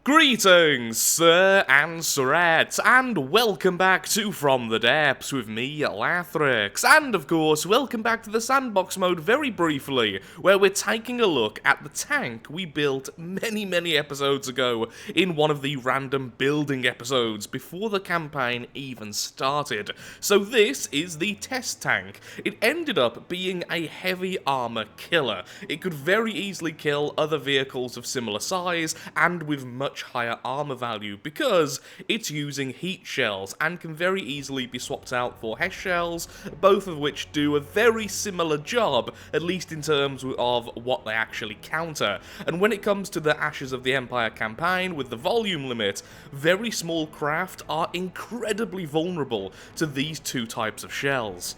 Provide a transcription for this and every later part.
Greetings, sir and sirettes, and welcome back to From the Depths with me, Lathrix, and of course, welcome back to the sandbox mode very briefly, where we're taking a look at the tank we built many episodes ago in one of the random building episodes before the campaign even started. So this is the test tank. It ended up being a heavy armor killer. It could very easily kill other vehicles of similar size, and with much higher armor value because it's using heat shells and can very easily be swapped out for HESH shells, both of which do a very similar job, at least in terms of what they actually counter. And when it comes to the Ashes of the Empire campaign with the volume limit, very small craft are incredibly vulnerable to these two types of shells.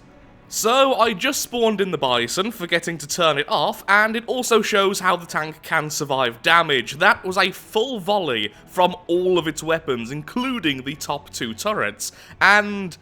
So, I just spawned in the Bison, forgetting to turn it off, and it also shows how the tank can survive damage. That was a full volley from all of its weapons, including the top two turrets, and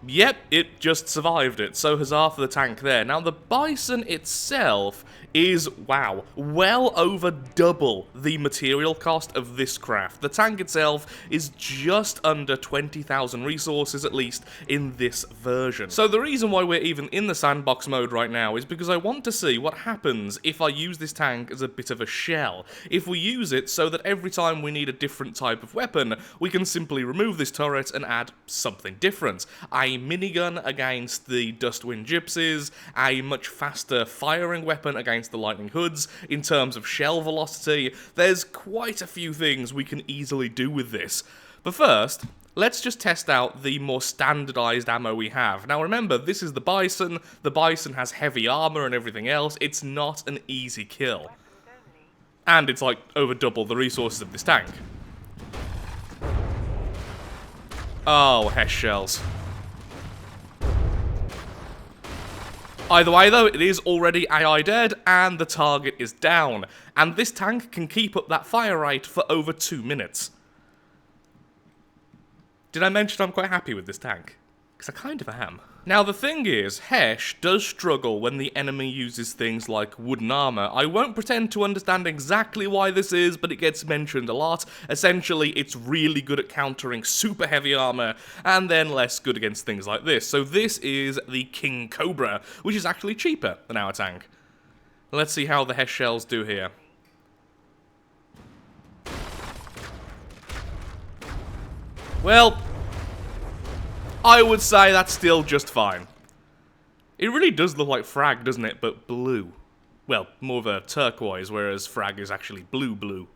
yep, it just survived it, so huzzah for the tank there. Now, the Bison itself is, wow, well over double the material cost of this craft. The tank itself is just under 20,000 resources, at least in this version. So the reason why we're even in the sandbox mode right now is because I want to see what happens if I use this tank as a bit of a shell. If we use it so that every time we need a different type of weapon, we can simply remove this turret and add something different. A minigun against the Dustwind Gypsies, a much faster firing weapon against the Lightning Hoods. In terms of shell velocity, there's quite a few things we can easily do with this. But first, let's just test out the more standardized ammo we have. Now remember, this is the Bison has heavy armor and everything else. It's not an easy kill. And it's like over double the resources of this tank. Oh, HESH shells. Either way though, it is already AI dead, and the target is down. And this tank can keep up that fire rate for over 2 minutes. Did I mention I'm quite happy with this tank? Because I kind of am. Now the thing is, HESH does struggle when the enemy uses things like wooden armor. I won't pretend to understand exactly why this is, but it gets mentioned a lot. Essentially, it's really good at countering super heavy armor, and then less good against things like this. So this is the King Cobra, which is actually cheaper than our tank. Let's see how the HESH shells do here. Well, I would say that's still just fine. It really does look like frag, doesn't it, but blue. Well, more of a turquoise, whereas frag is actually blue.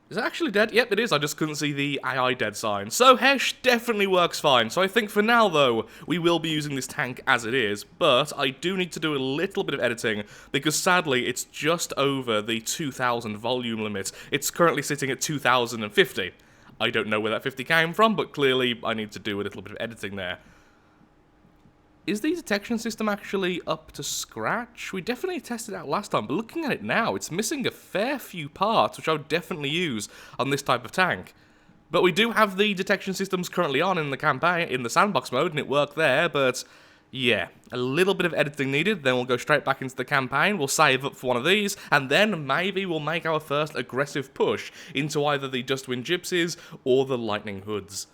Is it actually dead? Yep, it is. I just couldn't see the AI dead sign. So HESH definitely works fine. So I think for now, though, we will be using this tank as it is, but I do need to do a little bit of editing, because sadly, it's just over the 2,000 volume limit. It's currently sitting at 2,050. I don't know where that 50 came from, but clearly I need to do a little bit of editing there. Is the detection system actually up to scratch? We definitely tested it out last time, but looking at it now, it's missing a fair few parts, which I would definitely use on this type of tank. But we do have the detection systems currently on in the campaign, in the sandbox mode, and it worked there, but yeah, a little bit of editing needed, then we'll go straight back into the campaign, we'll save up for one of these, and then maybe we'll make our first aggressive push into either the Dustwind Gypsies or the Lightning Hoods.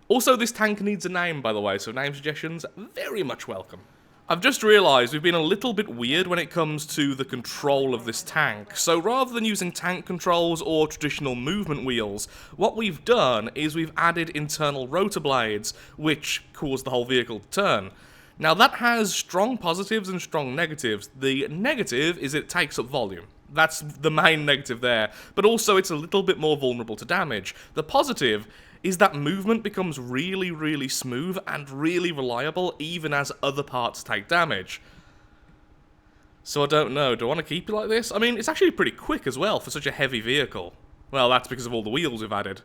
Also, this tank needs a name, by the way, so name suggestions, very much welcome. I've just realised we've been a little bit weird when it comes to the control of this tank, so rather than using tank controls or traditional movement wheels, what we've done is we've added internal rotor blades, which cause the whole vehicle to turn. Now that has strong positives and strong negatives. The negative is it takes up volume. That's the main negative there, but also it's a little bit more vulnerable to damage. The positive is that movement becomes really smooth and really reliable even as other parts take damage. So I don't know, do I want to keep it like this? I mean, it's actually pretty quick as well for such a heavy vehicle. Well, that's because of all the wheels we've added.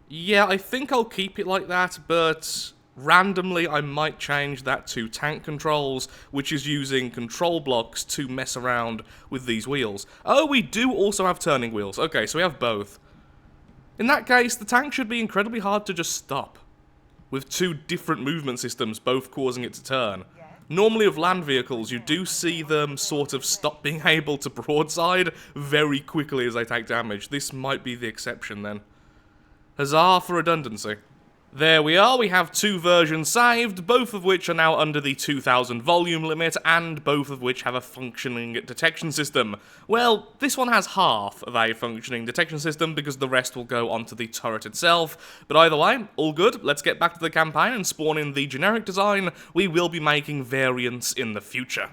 Yeah, I think I'll keep it like that, but randomly, I might change that to tank controls, which is using control blocks to mess around with these wheels. Oh, we do also have turning wheels. Okay, so we have both. In that case, the tank should be incredibly hard to just stop, with two different movement systems both causing it to turn. Normally with land vehicles, you do see them sort of stop being able to broadside very quickly as they take damage. This might be the exception then. Huzzah for redundancy. There we are, we have 2 versions saved, both of which are now under the 2000 volume limit, and both of which have a functioning detection system. Well, this one has half of a functioning detection system, because the rest will go onto the turret itself. But either way, all good, let's get back to the campaign and spawn in the generic design. We will be making variants in the future.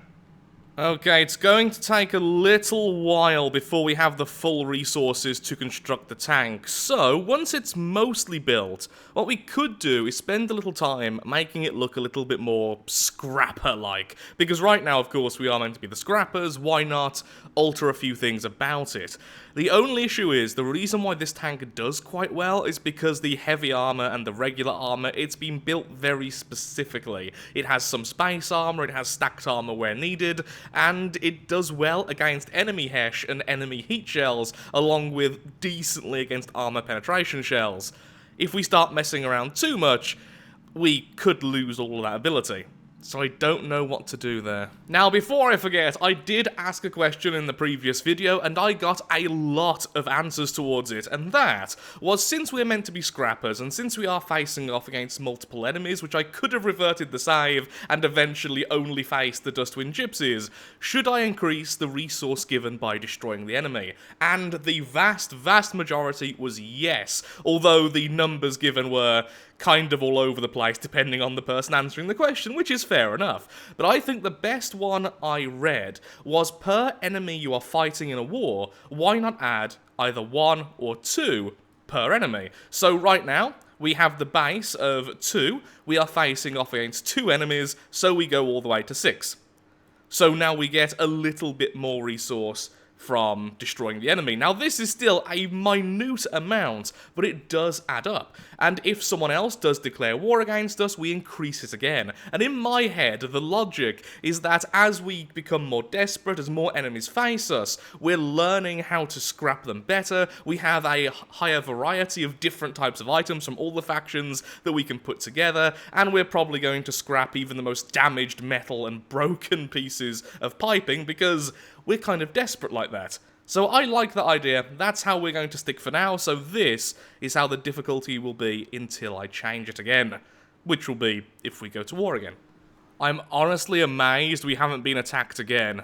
Okay, it's going to take a little while before we have the full resources to construct the tank, so once it's mostly built, what we could do is spend a little time making it look a little bit more scrapper-like, because right now, of course, we are meant to be the scrappers, why not alter a few things about it? The only issue is, the reason why this tank does quite well is because the heavy armor and the regular armor, it's been built very specifically. It has some space armor, it has stacked armor where needed, and it does well against enemy HESH and enemy heat shells, along with decently against armor penetration shells. If we start messing around too much, we could lose all of that ability. So I don't know what to do there. Now, before I forget, I did ask a question in the previous video, and I got a lot of answers towards it, and that was, since we're meant to be scrappers, and since we are facing off against multiple enemies, which I could have reverted the save, and eventually only faced the Dustwind Gypsies, should I increase the resource given by destroying the enemy? And the vast majority was yes, although the numbers given were kind of all over the place depending on the person answering the question, which is fair enough. But I think the best one I read was, per enemy you are fighting in a war, why not add either 1 or 2 per enemy? So right now, we have the base of 2, we are facing off against 2 enemies, so we go all the way to 6. So now we get a little bit more resource from destroying the enemy. Now, this is still a minute amount, but it does add up. And if someone else does declare war against us, we increase it again. And in my head, the logic is that as we become more desperate, as more enemies face us, we're learning how to scrap them better. We have a higher variety of different types of items from all the factions that we can put together, and we're probably going to scrap even the most damaged metal and broken pieces of piping, because we're kind of desperate like that. So I like that idea, that's how we're going to stick for now, so this is how the difficulty will be until I change it again. Which will be if we go to war again. I'm honestly amazed we haven't been attacked again.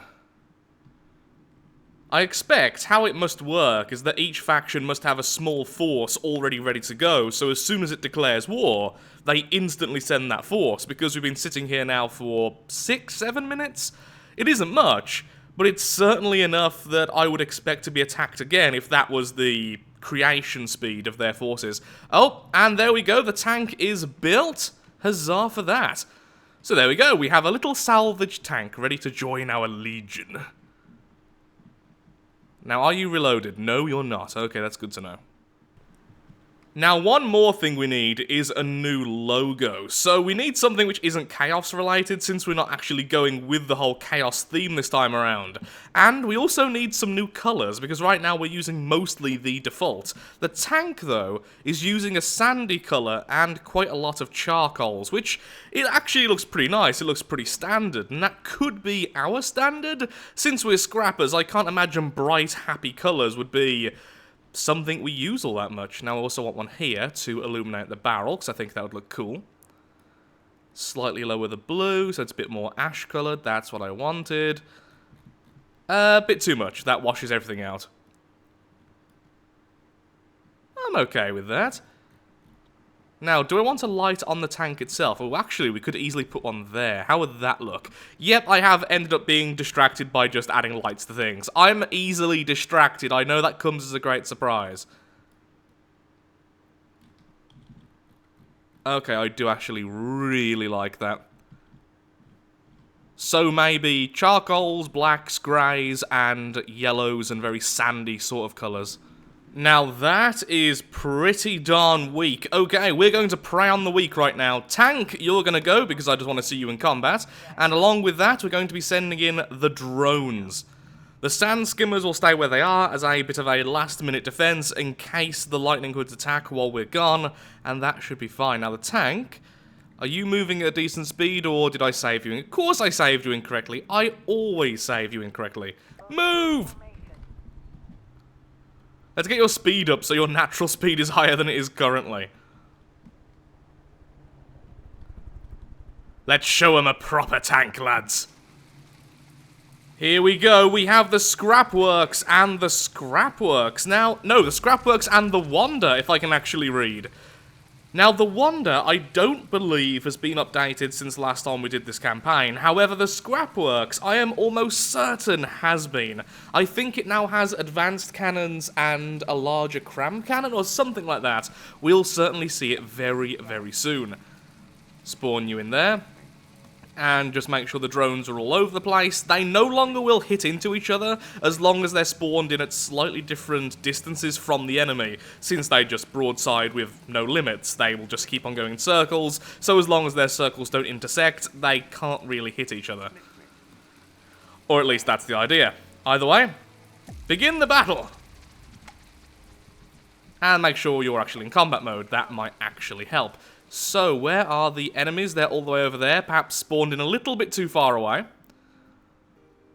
I expect how it must work is that each faction must have a small force already ready to go, so as soon as it declares war, they instantly send that force, because we've been sitting here now for 6-7 minutes? It isn't much, but it's certainly enough that I would expect to be attacked again if that was the creation speed of their forces. Oh, and there we go, the tank is built. Huzzah for that. So there we go, we have a little salvage tank ready to join our legion. Now, are you reloaded? No, you're not. Okay, that's good to know. Now, one more thing we need is a new logo. So we need something which isn't Chaos related, since we're not actually going with the whole Chaos theme this time around. And we also need some new colours, because right now we're using mostly the default. The tank, though, is using a sandy colour and quite a lot of charcoals, which it actually looks pretty nice. It looks pretty standard, and that could be our standard. Since we're scrappers, I can't imagine bright, happy colours would be something we use all that much. Now I also want one here to illuminate the barrel, because I think that would look cool. Slightly lower the blue, so it's a bit more ash coloured. That's what I wanted. A bit too much. That washes everything out. I'm okay with that. Now, do I want a light on the tank itself? Oh, actually, we could easily put one there. How would that look? Yep, I have ended up being distracted by just adding lights to things. I'm easily distracted. I know that comes as a great surprise. Okay, I do actually really like that. So maybe charcoals, blacks, greys, and yellows and very sandy sort of colours. Now that is pretty darn weak. Okay, we're going to prey on the weak right now. Tank, you're going to go because I just want to see you in combat. And along with that, we're going to be sending in the drones. The sand skimmers will stay where they are as a bit of a last-minute defense in case the lightning hoods attack while we're gone. And that should be fine. Now the tank, Are you moving at a decent speed, or did I save you? Of course I saved you incorrectly. I always save you incorrectly. Move! Let's get your speed up so your natural speed is higher than it is currently. Let's show him a proper tank, lads. Here we go, we have the Scrapworks and the Scrapworks. Now, no, the Scrapworks and the Wonder, if I can actually read. Now, the Wonder, I don't believe, has been updated since last time we did this campaign. However, the Scrapworks, I am almost certain has been. I think it now has advanced cannons and a larger cram cannon or something like that. We'll certainly see it very, very soon. Spawn you in there. And just make sure the drones are all over the place. They no longer will hit into each other as long as they're spawned in at slightly different distances from the enemy. Since they just broadside with no limits, they will just keep on going in circles. So as long as their circles don't intersect, they can't really hit each other. Or at least that's the idea. Either way, begin the battle. And make sure you're actually in combat mode. That might actually help. So, where are the enemies? They're all the way over there, perhaps spawned in a little bit too far away.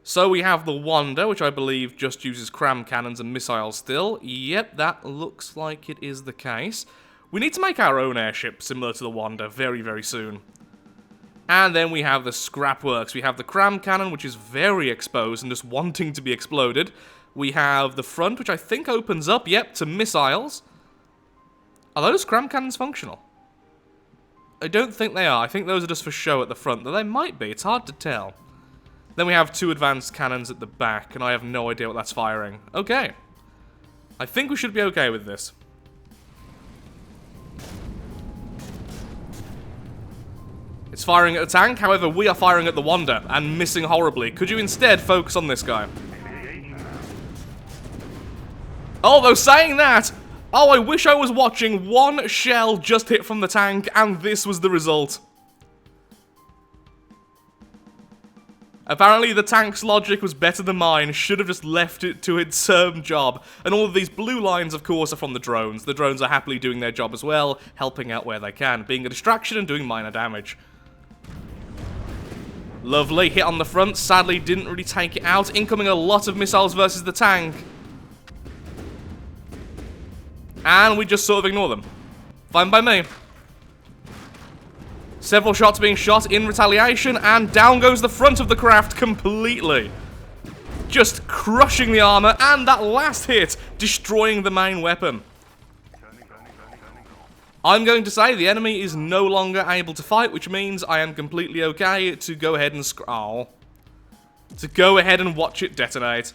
So we have the Wonder, which I believe just uses cram cannons and missiles still. Yep, that looks like it is the case. We need to make our own airship similar to the Wonder very, very soon. And then we have the Scrapworks. We have the cram cannon, which is very exposed and just wanting to be exploded. We have the front, which I think opens up, yep, to missiles. Are those cram cannons functional? I don't think they are. I think those are just for show at the front, though they might be. It's hard to tell. Then we have 2 advanced cannons at the back, and I have no idea what that's firing. Okay. I think we should be okay with this. It's firing at a tank, however, we are firing at the Wonder, and missing horribly. Could you instead focus on this guy? Although saying that... Oh, I wish I was watching. 1 shell just hit from the tank, and this was the result. Apparently, the tank's logic was better than mine. Should have just left it to its job. And all of these blue lines, of course, are from the drones. The drones are happily doing their job as well, helping out where they can, being a distraction and doing minor damage. Lovely. Hit on the front. Sadly, didn't really take it out. Incoming a lot of missiles versus the tank. And we just sort of ignore them. Fine by me. Several shots being shot in retaliation, and down goes the front of the craft completely. Just crushing the armor, and that last hit destroying the main weapon. I'm going to say the enemy is no longer able to fight, which means I am completely okay to go ahead and watch it detonate.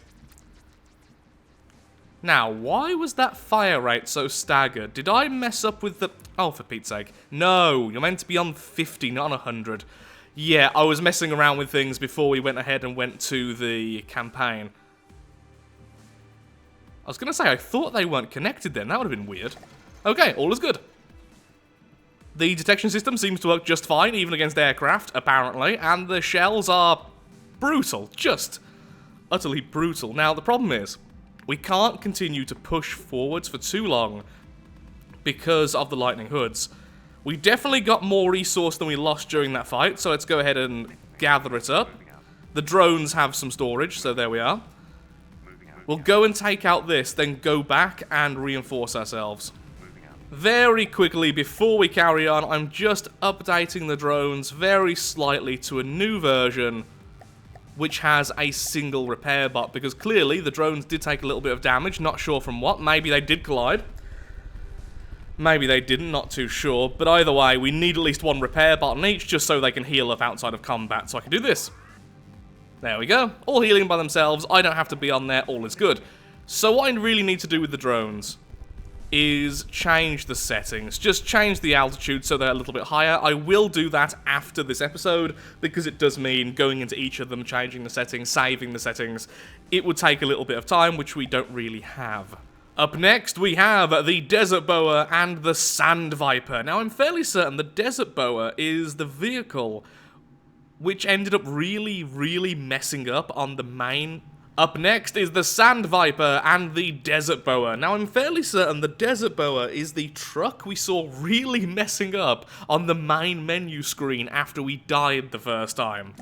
Now, why was that fire rate so staggered? Did I mess up with the... Oh, for Pete's sake. No, you're meant to be on 50, not on 100. Yeah, I was messing around with things before we went ahead and went to the campaign. I was going to say, I thought they weren't connected then. That would have been weird. Okay, all is good. The detection system seems to work just fine, even against aircraft, apparently. And the shells are brutal. Just utterly brutal. Now, the problem is... we can't continue to push forwards for too long because of the lightning hoods. We definitely got more resource than we lost during that fight, so let's go ahead and gather it up. The drones have some storage, so there we are. We'll go and take out this, then go back and reinforce ourselves. Very quickly, before we carry on, I'm just updating the drones very slightly to a new version, which has a single repair bot, because clearly the drones did take a little bit of damage, not sure from what. Maybe they did collide. Maybe they didn't, not too sure. But either way, we need at least 1 repair bot on each, just so they can heal up outside of combat, so I can do this. There we go. All healing by themselves, I don't have to be on there, all is good. So what I really need to do with the drones is change the settings. Just change the altitude so they're a little bit higher. I will do that after this episode, because it does mean going into each of them, changing the settings, saving the settings. It would take a little bit of time, which we don't really have. Up next, we have the Desert Boa and the Sand Viper. Now, I'm fairly certain the Desert Boa is the vehicle which ended up really, really messing up on the main Up next is the Sand Viper and the Desert Boa. Now, I'm fairly certain the Desert Boa is the truck we saw really messing up on the main menu screen after we died the first time.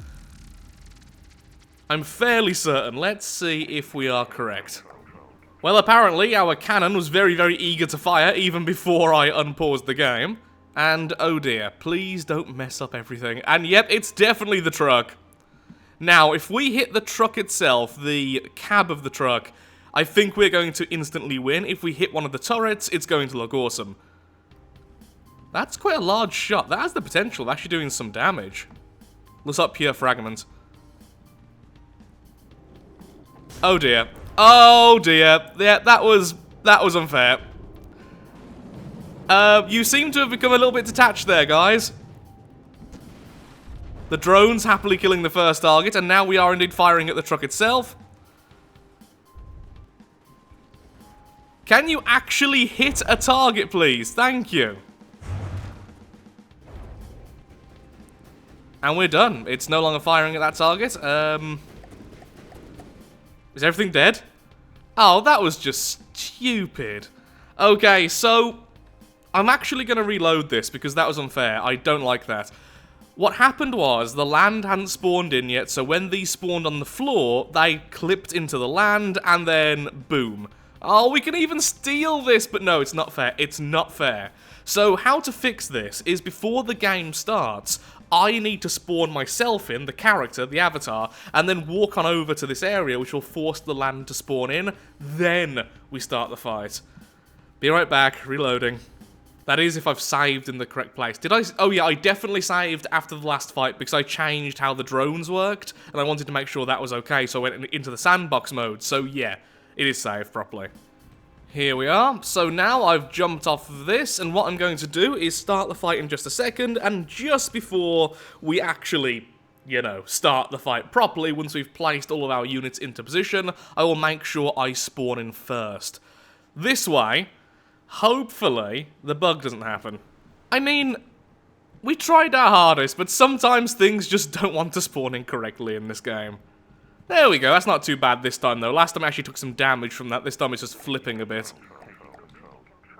I'm fairly certain. Let's see if we are correct. Well, apparently our cannon was very, very eager to fire even before I unpaused the game. And, oh dear, please don't mess up everything. And yep, it's definitely the truck. Now, if we hit the truck itself, the cab of the truck, I think we're going to instantly win. If we hit one of the turrets, it's going to look awesome. That's quite a large shot. That has the potential of actually doing some damage. Let's up here, fragment. Oh dear. Oh dear. Yeah, that was unfair. You seem to have become a little bit detached there, guys. The drone's happily killing the first target, and now we are indeed firing at the truck itself. Can you actually hit a target, please? Thank you. And we're done. It's no longer firing at that target. Is everything dead? Oh, that was just stupid. Okay, so I'm actually going to reload this because that was unfair. I don't like that. What happened was, the land hadn't spawned in yet, so when these spawned on the floor, they clipped into the land, and then boom. Oh, we can even steal this, but no, it's not fair. It's not fair. So how to fix this is before the game starts, I need to spawn myself in, the character, the avatar, and then walk on over to this area, which will force the land to spawn in. Then we start the fight. Be right back, reloading. That is if I've saved in the correct place. Did I? Oh yeah, I definitely saved after the last fight because I changed how the drones worked, and I wanted to make sure that was okay, so I went into the sandbox mode. So yeah, it is saved properly. Here we are. So now I've jumped off of this, and what I'm going to do is start the fight in just a second, and just before we actually, you know, start the fight properly, once we've placed all of our units into position, I will make sure I spawn in first. This way, hopefully, the bug doesn't happen. I mean, we tried our hardest, but sometimes things just don't want to spawn in correctly in this game. There we go, that's not too bad this time though. Last time I actually took some damage from that, this time it's just flipping a bit.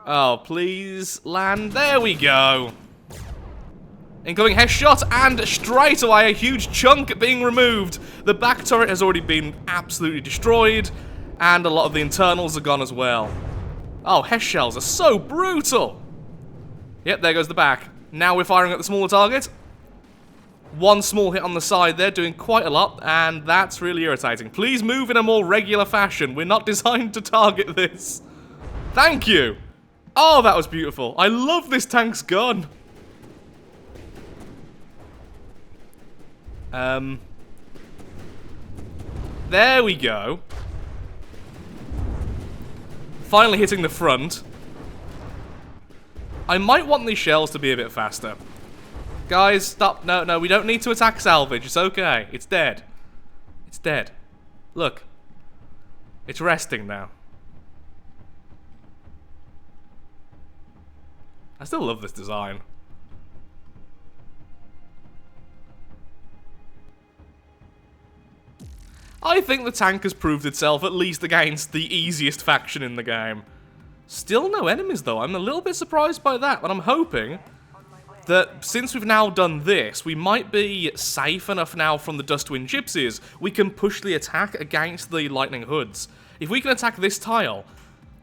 Oh, please, land. There we go. Incoming headshot, and straight away a huge chunk being removed. The back turret has already been absolutely destroyed, and a lot of the internals are gone as well. Oh, HESH shells are so brutal! Yep, there goes the back. Now we're firing at the smaller target. One small hit on the side there, doing quite a lot, and that's really irritating. Please move in a more regular fashion. We're not designed to target this. Thank you! Oh, that was beautiful. I love this tank's gun. There we go. Finally hitting the front. I might want these shells to be a bit faster. Guys, stop. No, no, we don't need to attack salvage. It's okay. It's dead. It's dead. Look. It's resting now. I still love this design. I think the tank has proved itself at least against the easiest faction in the game. Still no enemies though. I'm a little bit surprised by that, but I'm hoping that since we've now done this, we might be safe enough now from the Dustwind Gypsies, we can push the attack against the Lightning Hoods. If we can attack this tile,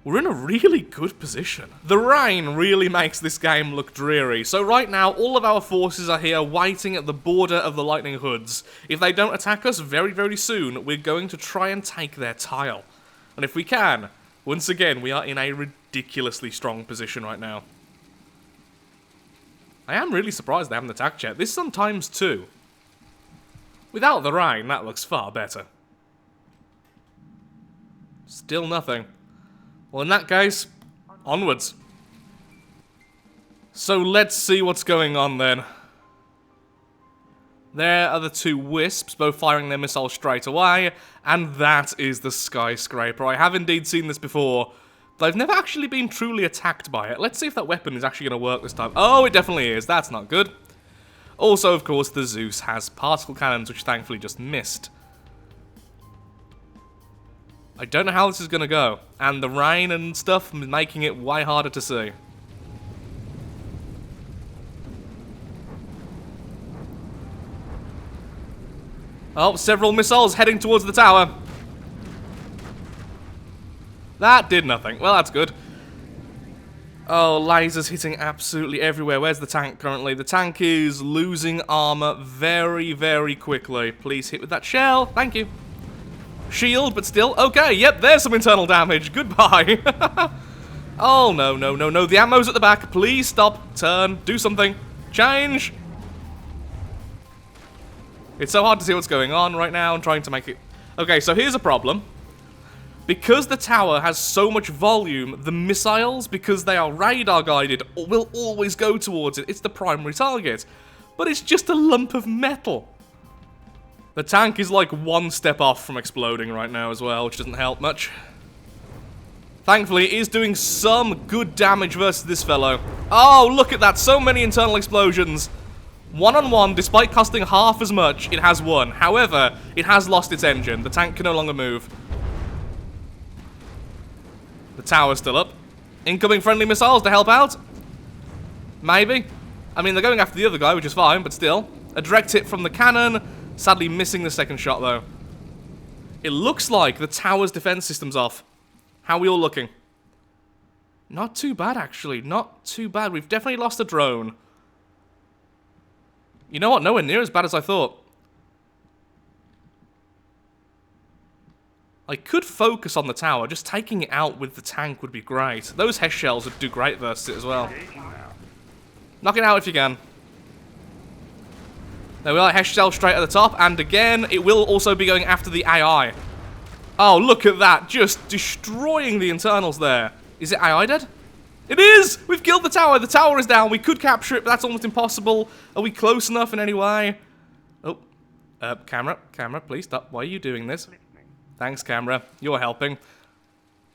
we're in a really good position. The rain really makes this game look dreary, so right now all of our forces are here waiting at the border of the Lightning Hoods. If they don't attack us very, very soon, we're going to try and take their tile. And if we can, once again, we are in a ridiculously strong position right now. I am really surprised they haven't attacked yet. This is on ×2. Without the rain, that looks far better. Still nothing. Well, in that case, onwards. So let's see what's going on then. There are the two Wisps, both firing their missiles straight away, and that is the Skyscraper. I have indeed seen this before, but I've never actually been truly attacked by it. Let's see if that weapon is actually going to work this time. Oh, it definitely is. That's not good. Also, of course, the Zeus has particle cannons, which thankfully just missed. I don't know how this is going to go. And the rain and stuff is making it way harder to see. Oh, several missiles heading towards the tower. That did nothing. Well, that's good. Oh, lasers hitting absolutely everywhere. Where's the tank currently? The tank is losing armor very, very quickly. Please hit with that shell. Thank you. Shield, but still. Okay, yep, there's some internal damage. Goodbye. Oh, no, no, no, no. The ammo's at the back. Please stop. Turn. Do something. Change. It's so hard to see what's going on right now. I'm trying to make it... Okay, so here's a problem. Because the tower has so much volume, the missiles, because they are radar guided, will always go towards it. It's the primary target. But it's just a lump of metal. The tank is like one step off from exploding right now as well, which doesn't help much. Thankfully, it is doing some good damage versus this fellow. Oh, look at that. So many internal explosions. One-on-one, despite costing half as much, it has won. However, it has lost its engine. The tank can no longer move. The tower's still up. Incoming friendly missiles to help out. Maybe. I mean, they're going after the other guy, which is fine, but still. A direct hit from the cannon. Sadly missing the second shot, though. It looks like the tower's defense system's off. How are we all looking? Not too bad, actually. Not too bad. We've definitely lost a drone. You know what? Nowhere near as bad as I thought. I could focus on the tower. Just taking it out with the tank would be great. Those HESH shells would do great versus it as well. Knock it out if you can. There we are. HESH shell straight at the top. And again, it will also be going after the AI. Oh, look at that. Just destroying the internals there. Is it AI dead? It is! We've killed the tower. The tower is down. We could capture it, but that's almost impossible. Are we close enough in any way? Oh. Camera, please stop. Why are you doing this? Thanks, camera. You're helping.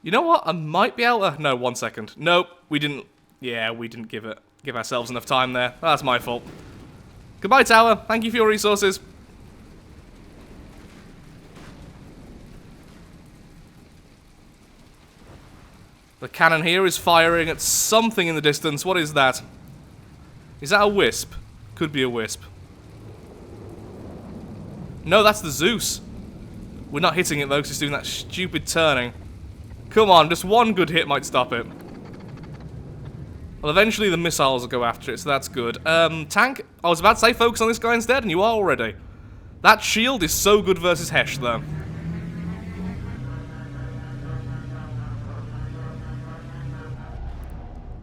You know what? I might be able to... No, 1 second. Nope, we didn't... Yeah, we didn't give ourselves enough time there. That's my fault. Goodbye, tower. Thank you for your resources. The cannon here is firing at something in the distance. What is that? Is that a wisp? Could be a wisp. No, that's the Zeus. We're not hitting it though, because it's doing that stupid turning. Come on, just one good hit might stop it. Well, eventually the missiles will go after it, so that's good. Tank, I was about to say focus on this guy instead, and you are already. That shield is so good versus HESH, though.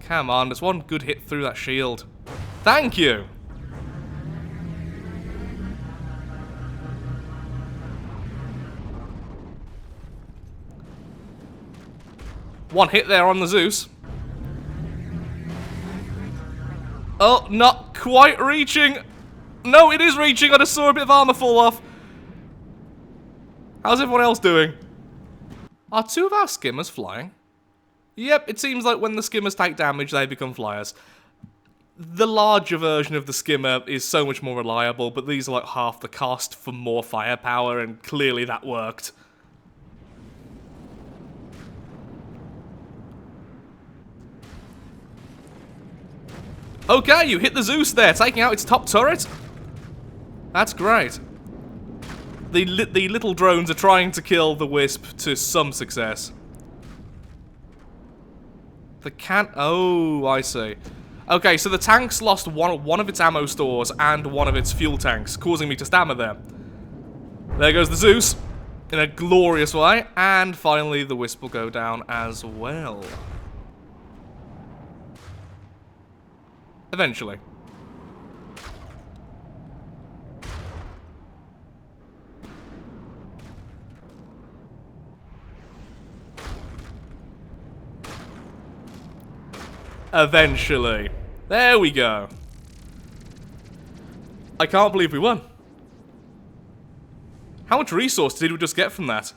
Come on, just one good hit through that shield. Thank you! One hit there on the Zeus. Oh, not quite reaching. No, it is reaching. I just saw a bit of armor fall off. How's everyone else doing? Are two of our skimmers flying? Yep, it seems like when the skimmers take damage, they become flyers. The larger version of the skimmer is so much more reliable, but these are like half the cost for more firepower, and clearly that worked. Okay, you hit the Zeus there, taking out its top turret. That's great. The little drones are trying to kill the Wisp to some success. Oh, I see. Okay, so the tank's lost one of its ammo stores and one of its fuel tanks, causing me to stammer there. There goes the Zeus, in a glorious way, and finally the Wisp will go down as well. Eventually. Eventually. There we go. I can't believe we won. How much resource did we just get from that?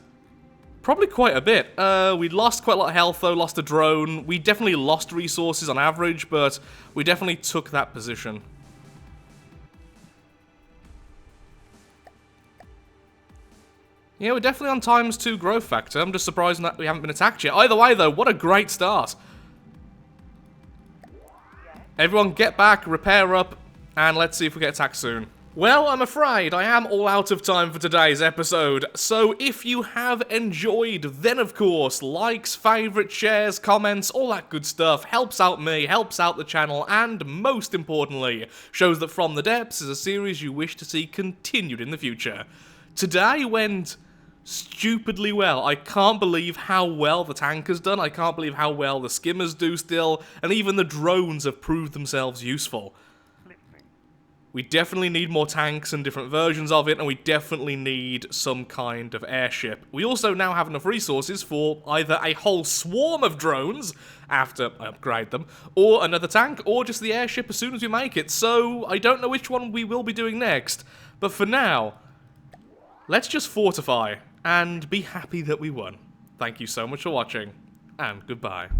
Probably quite a bit. We lost quite a lot of health though, lost a drone. We definitely lost resources on average, but we definitely took that position. Yeah, we're definitely on ×2 growth factor. I'm just surprised that we haven't been attacked yet. Either way, though, what a great start. Everyone get back, repair up, and let's see if we get attacked soon. Well, I'm afraid I am all out of time for today's episode, so if you have enjoyed, then of course, likes, favourites, shares, comments, all that good stuff helps out me, helps out the channel, and most importantly, shows that From the Depths is a series you wish to see continued in the future. Today went stupidly well. I can't believe how well the tank has done, I can't believe how well the skimmers do still, and even the drones have proved themselves useful. We definitely need more tanks and different versions of it, and we definitely need some kind of airship. We also now have enough resources for either a whole swarm of drones, after I upgrade them, or another tank, or just the airship as soon as we make it, so I don't know which one we will be doing next. But for now, let's just fortify, and be happy that we won. Thank you so much for watching, and goodbye.